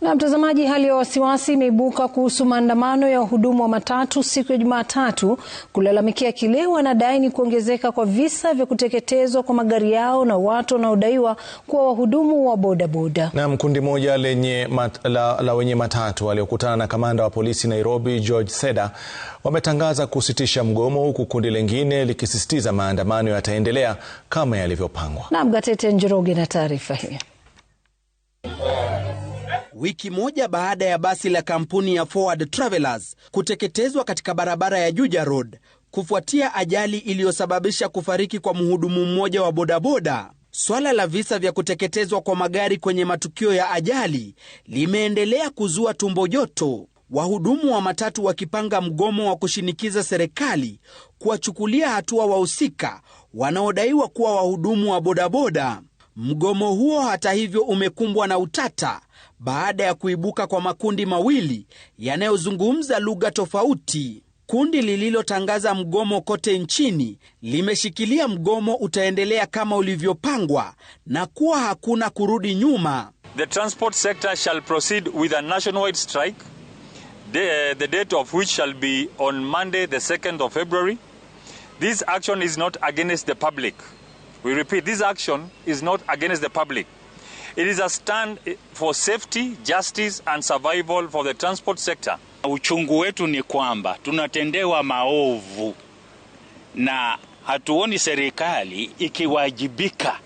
Na mtazamaji, hali ya wasiwasi imeibuka kuhusu maandamano ya wahudumu wa matatu siku ya Jumatatu kulalamikia kile wanadai ni kuongezeka kwa visa vya kuteketezwa kwa magari yao na watu wanaodaiwa kuwa wahudumu wa bodaboda. Na kundi moja la wenye matatu waliokutana na kamanda wa polisi Nairobi George Seda wametangaza kusitisha mgomo, huku kundi lingine likisisitiza maandamano yataendelea kama yalivyopangwa. Na Gatete Njoroge na taarifa hii. Wiki moja baada ya basi la kampuni ya Forward Travelers kuteketezwa katika barabara ya Juja Road kufuatia ajali iliyosababisha kufariki kwa mhudumu mmoja wa bodaboda, swala la visa vya kuteketezwa kwa magari kwenye matukio ya ajali limeendelea kuzua tumbo joto, wahudumu wa matatu wakipanga mgomo wa kushinikiza serikali kuwachukulia hatua wahusika wanaodaiwa kuwa wahudumu wa bodaboda. Mgomo huo hata hivyo umekumbwa na utata baada ya kuibuka kwa makundi mawili yanayozungumza lugha tofauti. Kundi lililotangaza mgomo kote nchini limeshikilia mgomo utaendelea kama ulivyopangwa na kuwa hakuna kurudi nyuma. The transport sector shall proceed with a nationwide strike, the date of which shall be on Monday the 2nd of February. This action is not against the public. We repeat, this action is not against the public. It is a stand for safety, justice and survival for the transport sector. Uchungu wetu ni kwamba tunatendewa maovu na hatuoni serikali ikiwajibika,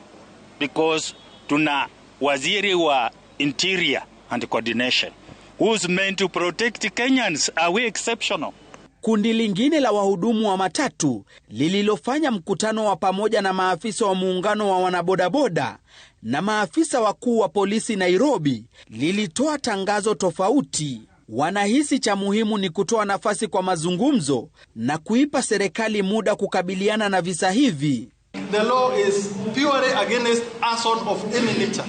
because tuna waziri wa Interior and Coordination who's meant to protect Kenyans. Are we exceptional? Kundi lingine la wahudumu wa matatu lililofanya mkutano wa pamoja na maafisa wa muungano wa wanabodaboda na maafisa wakuu wa polisi Nairobi lilitoa tangazo tofauti. Wanahisi cha muhimu ni kutoa nafasi kwa mazungumzo na kuipa serikali muda kukabiliana na visa hivi. The law is purely against arson of any nature.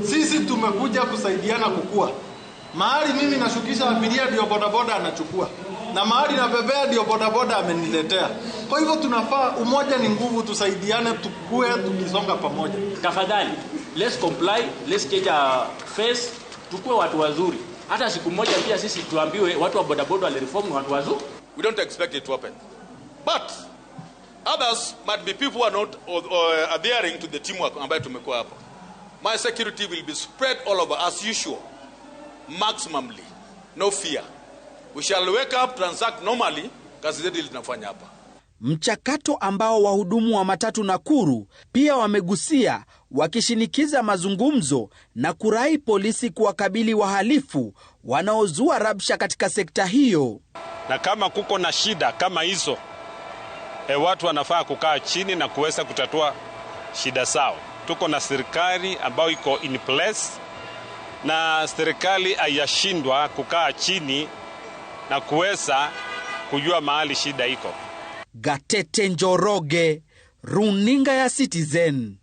Sisi tumekuja kusaidiana kukua. Mahali mimi nashukisha abiria ndio bodaboda anachukua, na mahali na bebea ndio bodaboda ameniletea. Kwa hivyo tunafaa, umoja ni nguvu, tusaidiane, tukue tukisonga pamoja. Tafadhali, let's comply, let's change our face, tukue watu wazuri. Hata siku moja pia sisi tuambiwe watu wa bodaboda wale reform watu wazuri. We don't expect it to happen. But others might be people who are not adhering to the teamwork ambayo tumekuwa hapa. My security will be spread all over as usual. Maximally, no fear. We shall wake up, transact normally, kazi zetu tunafanya hapa. Mchakato ambao wahudumu wa matatu Nakuru pia wamegusia, wakishinikiza mazungumzo na kurai polisi kuwakabili wahalifu wanaozua rabsha katika sekta hiyo. Na kama kuko na shida kama hizo, watu wanafaa kukaa chini na kuweza kutatua shida zao. Tuko na serikali ambayo iko in place, na serikali hayashindwa kukaa chini na kuweza kujua mahali shida iko. Gatete Njoroge, runinga ya Citizen.